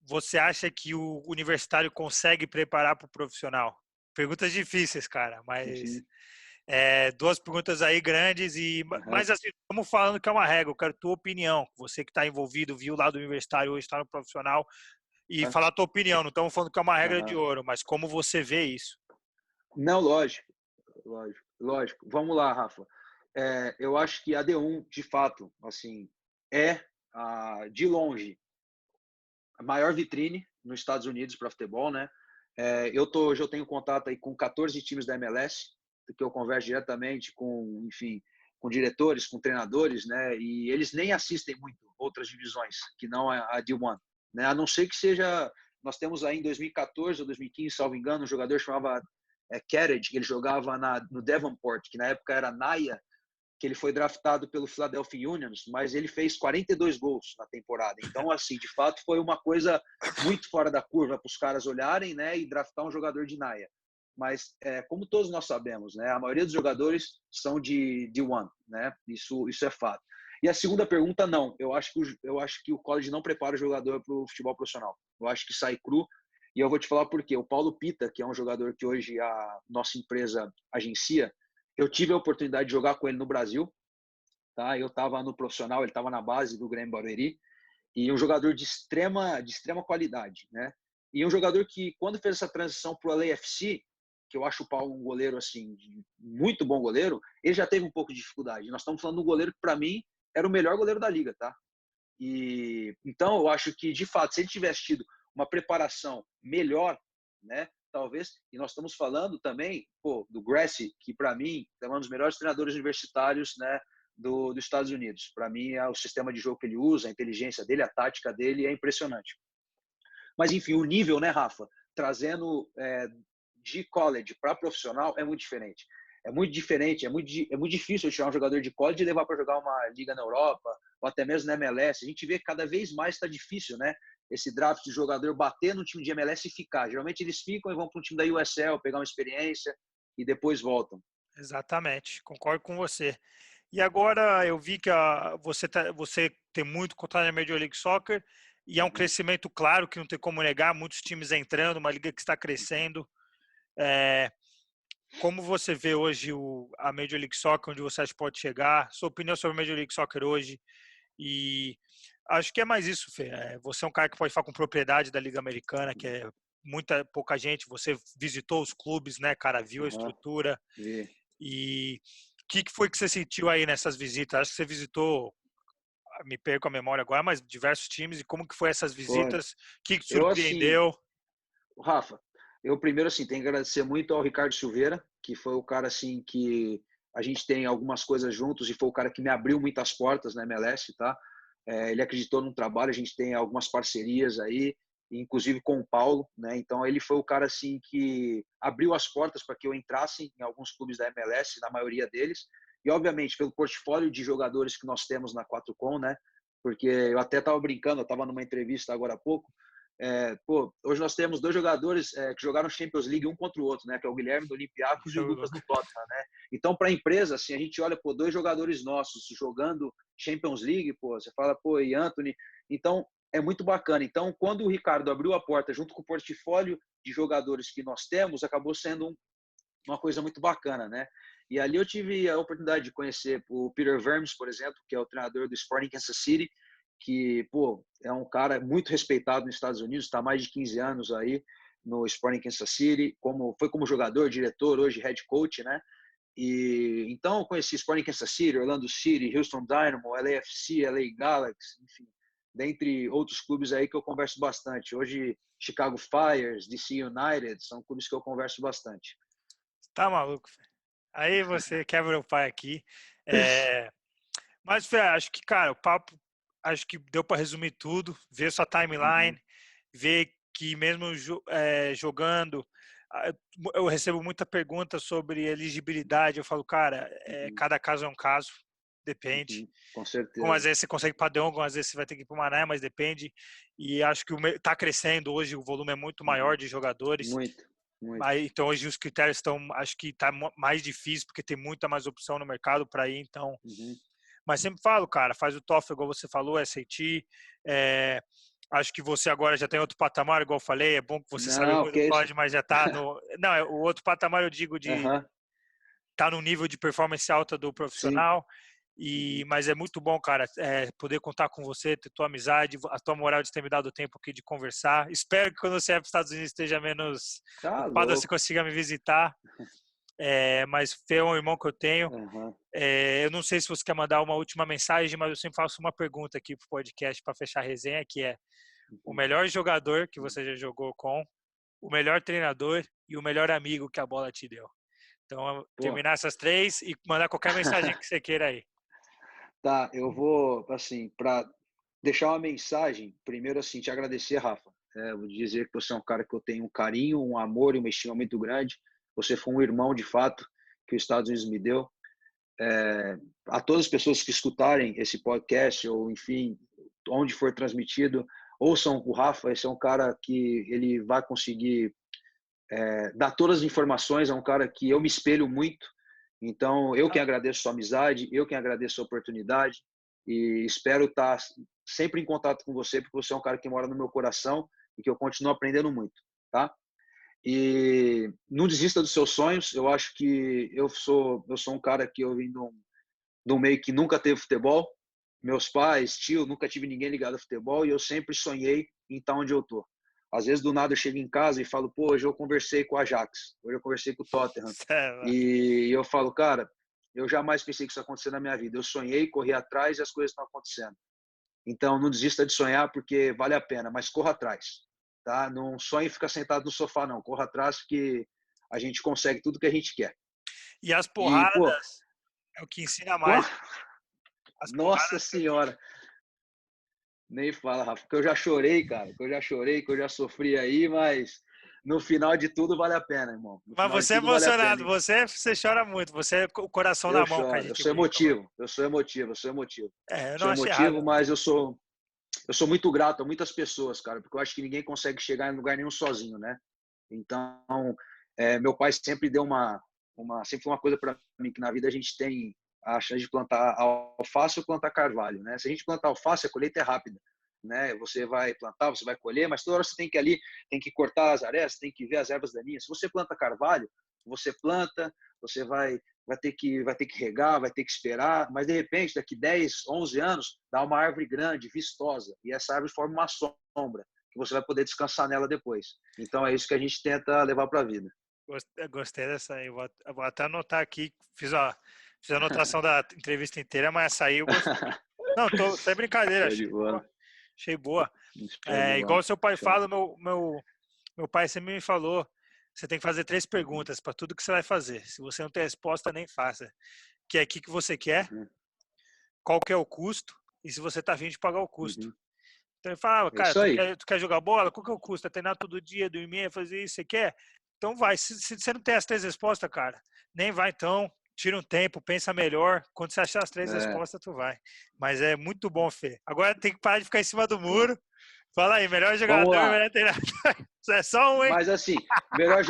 você acha que o universitário consegue preparar para o profissional? Perguntas difíceis, cara, mas Uhum. duas perguntas aí grandes Uhum. mas assim, estamos falando que é uma regra. Eu quero tua opinião. Você que está envolvido, viu lá do universitário hoje, está no profissional e Uhum. falar a tua opinião. Não estamos falando que é uma regra de Uhum. ouro, mas como você vê isso? Não, lógico, lógico, lógico. Vamos lá, Rafa. Eu acho que a D1, de fato, assim, é de longe a maior vitrine nos Estados Unidos para futebol, né? Hoje eu tenho contato aí com 14 times da MLS, que eu converso diretamente com, enfim, com diretores, com treinadores, né? E eles nem assistem muito outras divisões que não a D1, né? A não ser que seja, nós temos aí em 2014 ou 2015, salvo engano, um jogador chamava Carriage, que ele jogava no Devonport, que na época era Naya, que ele foi draftado pelo Philadelphia Unions, mas ele fez 42 gols na temporada. Então, assim, de fato, foi uma coisa muito fora da curva para os caras olharem, né, e draftar um jogador de Naia. Mas, como todos nós sabemos, né, a maioria dos jogadores são de D1, né? Isso é fato. E a segunda pergunta, não. Eu acho que o college não prepara o jogador para o futebol profissional. Eu acho que sai cru. E eu vou te falar por quê. O Paulo Pita, que é um jogador que hoje a nossa empresa agencia, eu tive a oportunidade de jogar com ele no Brasil, tá? Eu estava no profissional, ele estava na base do Grêmio Barueri, e um jogador de extrema qualidade, né? E um jogador que, quando fez essa transição para o LAFC, que eu acho o Paulo um goleiro, assim, muito bom goleiro, ele já teve um pouco de dificuldade. Nós estamos falando de um goleiro que, para mim, era o melhor goleiro da liga, tá? E então eu acho que, de fato, se ele tivesse tido uma preparação melhor, né, talvez, e nós estamos falando também, do Grassi, que para mim é um dos melhores treinadores universitários, né, dos Estados Unidos. Para mim é o sistema de jogo que ele usa, a inteligência dele, a tática dele é impressionante. Mas enfim, o nível, né, Rafa, trazendo de college para profissional é muito diferente. É muito diferente, é muito difícil tirar um jogador de college e levar para jogar uma liga na Europa, ou até mesmo na MLS. A gente vê que cada vez mais está difícil, né? Esse draft de jogador bater no time de MLS e ficar. Geralmente eles ficam e vão para um time da USL, pegar uma experiência e depois voltam. Exatamente, concordo com você. E agora eu vi que você tem muito contato na Major League Soccer e é um Uhum, crescimento claro que não tem como negar, muitos times entrando, uma liga que está crescendo. É, como você vê hoje a Major League Soccer, onde você acha que pode chegar? Sua opinião sobre a Major League Soccer hoje? E acho que é mais isso, Fê. Você é um cara que pode falar com propriedade da Liga Americana, que é pouca gente. Você visitou os clubes, né, cara? Viu a uhum. estrutura. E, E o que foi que você sentiu aí nessas visitas? Acho que você visitou, me perco a memória agora, mas diversos times. E como que foi essas foi. visitas? O que te Eu, assim, surpreendeu? Rafa, eu primeiro assim tenho que agradecer muito ao Ricardo Silveira, que foi o cara assim que a gente tem algumas coisas juntos e foi o cara que me abriu muitas portas na MLS, tá? Ele acreditou no trabalho, a gente tem algumas parcerias aí, inclusive com o Paulo, né? Então ele foi o cara assim que abriu as portas para que eu entrasse em alguns clubes da MLS, na maioria deles, e obviamente pelo portfólio de jogadores que nós temos na 4Com, né? Porque eu até estava brincando, eu estava numa entrevista agora há pouco, hoje nós temos dois jogadores que jogaram Champions League um contra o outro, né? Que é o Guilherme do Olympiacos e Isso é o Lucas louco. do Tottenham, né? Então, para a empresa, assim, a gente olha, dois jogadores nossos jogando Champions League, você fala, e Anthony. Então, é muito bacana. Então, quando o Ricardo abriu a porta junto com o portfólio de jogadores que nós temos, acabou sendo uma coisa muito bacana, né? E ali eu tive a oportunidade de conhecer o Peter Vermes, por exemplo, que é o treinador do Sporting Kansas City, que, é um cara muito respeitado nos Estados Unidos, está há mais de 15 anos aí no Sporting Kansas City, foi como jogador, diretor, hoje head coach, né? E então eu conheci Sporting Kansas City, Orlando City, Houston Dynamo, LAFC, LA Galaxy, enfim, dentre outros clubes aí que eu converso bastante. Hoje Chicago Fires, DC United, são clubes que eu converso bastante. Tá maluco, Fê. Aí você quebra o pai aqui. É, Mas, Fê, acho que, cara, o papo, acho que deu para resumir tudo. Ver sua Uhum, timeline, ver que mesmo jogando, ah, eu recebo muita pergunta sobre elegibilidade. Eu falo, cara, uhum, cada caso é um caso. depende. Com Algumas certeza. vezes você consegue padrão, algumas vezes você vai ter que ir para o Mané, mas depende. E acho que está crescendo hoje, o volume é muito maior de jogadores. Muito, muito. Então hoje os critérios estão, acho que está mais difícil, porque tem muita mais opção no mercado para ir, então... Mas sempre falo, cara, faz o TOEFL, igual você falou, SAT. Acho que você agora já tem outro patamar, igual eu falei. É bom que você sabe Não, muito do que isso. COD, mas já está no... Não, o outro patamar eu digo de tá no nível de performance alta do Sim. profissional. Mas é muito bom, cara, poder contar com você, ter tua amizade, a tua moral de ter me dado tempo aqui de conversar. Espero que quando você vier para os Estados Unidos esteja menos Tá ocupado, você louco. consiga me visitar. Mas Fê é um irmão que eu tenho. Eu não sei se você quer mandar uma última mensagem, mas eu sempre faço uma pergunta aqui pro podcast para fechar a resenha, que é o melhor jogador que você já jogou com, o melhor treinador e o melhor amigo que a bola te deu. Então, terminar essas 3 e mandar qualquer mensagem que você queira aí. Tá, eu vou, assim, para deixar uma mensagem, primeiro, assim, te agradecer, Rafa. Vou dizer que você é um cara que eu tenho um carinho, um amor e uma estima muito grande. Você foi um irmão, de fato, que os Estados Unidos me deu. A todas as pessoas que escutarem esse podcast, ou, enfim, onde for transmitido, ouçam o Rafa. Esse é um cara que ele vai conseguir dar todas as informações, é um cara que eu me espelho muito. Então, eu que agradeço a sua amizade, eu que agradeço a oportunidade e espero estar sempre em contato com você, porque você é um cara que mora no meu coração e que eu continuo aprendendo muito, tá? E não desista dos seus sonhos. Eu acho que eu sou um cara que eu vim de um meio que nunca teve futebol. Meus pais, tio, nunca tive ninguém ligado a futebol e eu sempre sonhei em estar onde eu tô. Às vezes, do nada, eu chego em casa e falo, pô, hoje eu conversei com o Ajax, hoje eu conversei com o Tottenham. E eu falo, cara, eu jamais pensei que isso ia acontecer na minha vida. Eu sonhei, corri atrás e as coisas estão acontecendo. Então, não desista de sonhar, porque vale a pena, mas corra atrás, tá? Não sonhe ficar sentado no sofá, não. Corra atrás, que a gente consegue tudo que a gente quer. E as E, pô, porradas é o que ensina mais. As nossa porradas senhora, nem fala, Rafa, que eu já chorei, cara, que eu já sofri aí, mas no final de tudo vale a pena, irmão. No Mas final de você é tudo vale a pena. emocionado, você chora muito, você é o coração Eu na mão que a choro, gente brinca, mano. eu sou emotivo, eu sou emotivo. Eu não Sou acho errado. emotivo, mas eu sou muito grato a muitas pessoas, cara, porque eu acho que ninguém consegue chegar em lugar nenhum sozinho, né? Então, meu pai sempre deu sempre foi uma coisa para mim, que na vida a gente tem a chance de plantar alface ou plantar carvalho, né? Se a gente plantar alface, a colheita é rápida, né? Você vai plantar, você vai colher, mas toda hora você tem que tem que cortar as arestas, tem que ver as ervas daninhas. Se você planta carvalho, você planta, você vai ter que regar, vai ter que esperar, mas de repente, daqui 10, 11 anos, dá uma árvore grande, vistosa, e essa árvore forma uma sombra, que você vai poder descansar nela depois. Então é isso que a gente tenta levar para a vida. Gostei dessa aí. Eu vou até anotar aqui. Fiz a anotação da entrevista inteira, mas essa aí eu gostei. Não, sem brincadeira. Show de Achei boa. bola. Achei boa. Show de Igual bola. o seu pai Show. fala, meu pai sempre me falou, você tem que fazer 3 perguntas para tudo que você vai fazer. Se você não tem resposta, nem faça. Que é o que você quer, qual que é o custo e se você tá afim de pagar o custo. Então ele falava, É cara, isso aí. tu quer jogar bola? Qual que é o custo? É treinar todo dia, dormir, fazer isso, você quer? Então vai. Se você não tem as 3 respostas, cara, nem vai então. Tira um tempo, pensa melhor. Quando você achar as 3 respostas, tu vai. Mas é muito bom, Fê. Agora tem que parar de ficar em cima do muro. Fala aí, melhor Vamos jogador, lá. melhor treinador. Isso é só um, hein? Mas assim, melhor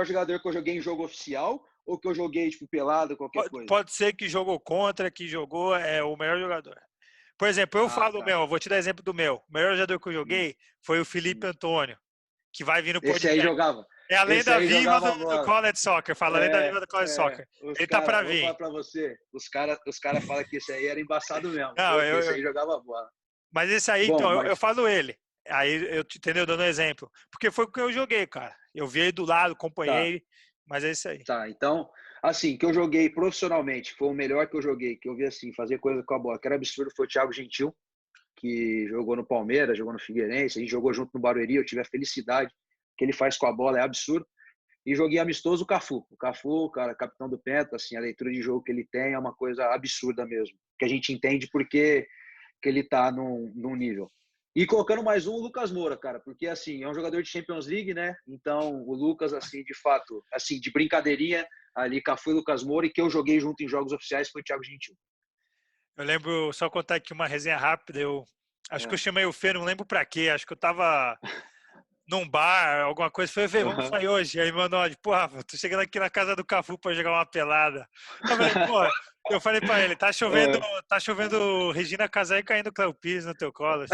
jogador que eu joguei em jogo oficial ou que eu joguei tipo pelado, qualquer coisa? Pode ser que jogou contra, que jogou o melhor jogador. Por exemplo, eu Ah, falo o tá. meu, eu vou te dar exemplo do meu. O melhor jogador que eu joguei foi o Felipe Antônio, que vai vir no Esse aí podcast. jogava. É a Esse lenda aí viva jogava do bola. College Soccer. Fala, a lenda viva do College Soccer. Ele tá pra Vou falar vir. pra você, os cara falam que esse aí era embaçado mesmo, Não, viu? Que esse aí jogava bola. mas esse aí, Bom, então, eu mas falo ele. Aí entendeu? Dando um exemplo. Porque foi o que eu joguei, cara. Eu vi ele do lado, tá, acompanhei, mas é isso aí. tá. Então, assim, que eu joguei profissionalmente, foi o melhor que eu joguei, que eu vi assim, fazer coisa com a bola, que era absurdo, foi o Thiago Gentil, que jogou no Palmeiras, jogou no Figueirense, a gente jogou junto no Barueri, eu tive a felicidade que ele faz com a bola, é absurdo. E joguei amistoso o Cafu. O Cafu, cara, capitão do Penta, assim, a leitura de jogo que ele tem é uma coisa absurda mesmo. Que a gente entende porque que ele tá num nível. E colocando mais um, o Lucas Moura, cara, porque assim, é um jogador de Champions League, né? Então, o Lucas, assim, de fato, assim, de brincadeirinha, ali, Cafu e Lucas Moura, e que eu joguei junto em jogos oficiais foi o Thiago Gentil. Eu lembro, só contar aqui uma resenha rápida, acho que eu É. chamei o Fê, não lembro pra quê, acho que eu tava num bar, alguma coisa, falei, Fê, vamos Aham. sair hoje. Aí mandou, pô, Rafa, tô chegando aqui na casa do Cafu pra jogar uma pelada. Eu falei, pô, eu falei pra ele, É. tá chovendo Regina Casé e caindo Cléo Pires no teu colo.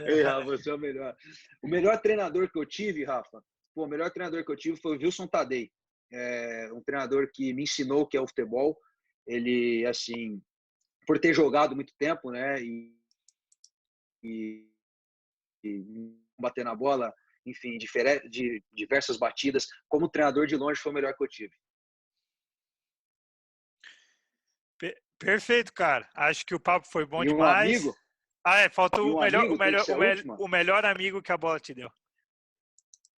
Ei, Rafa, você é o melhor. O melhor treinador que eu tive, Rafa, pô, o melhor treinador que eu tive foi o Wilson Tadei. É um treinador que me ensinou o que é o futebol. Ele, assim, por ter jogado muito tempo, né, e, e bater na bola, enfim, de diversas batidas, como treinador de longe foi o melhor que eu tive. Perfeito, cara. Acho que o papo foi bom E um demais. amigo, Ah, é, falta e um amigo tem que ser a última. o melhor amigo que a bola te deu.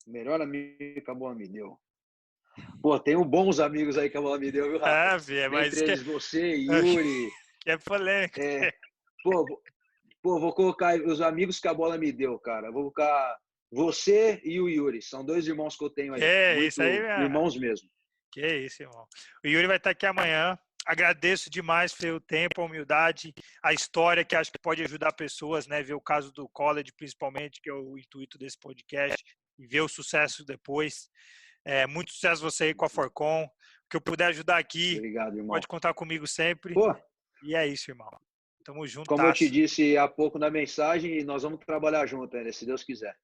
O melhor amigo que a bola me deu. Pô, tenho bons amigos aí que a bola me deu, viu, Rafa? Ah, Fê, mas Dentre eles você, Yuri. que é polêmico. É, pô, vou colocar os amigos que a bola me deu, cara. Vou colocar você e o Yuri. São dois irmãos que eu tenho Que aí. é isso aí, Muito minha. irmãos mesmo. Que é isso, irmão. O Yuri vai estar aqui amanhã. Agradeço demais pelo tempo, a humildade, a história que acho que pode ajudar pessoas, né? Ver o caso do college, principalmente, que é o intuito desse podcast, e ver o sucesso depois. Muito sucesso você aí com a Forcon. O que eu puder ajudar aqui, Obrigado, irmão. pode contar comigo sempre. Pô, E é isso, irmão. Tamo como eu te juntasso. disse há pouco na mensagem, nós vamos trabalhar junto ainda, se Deus quiser.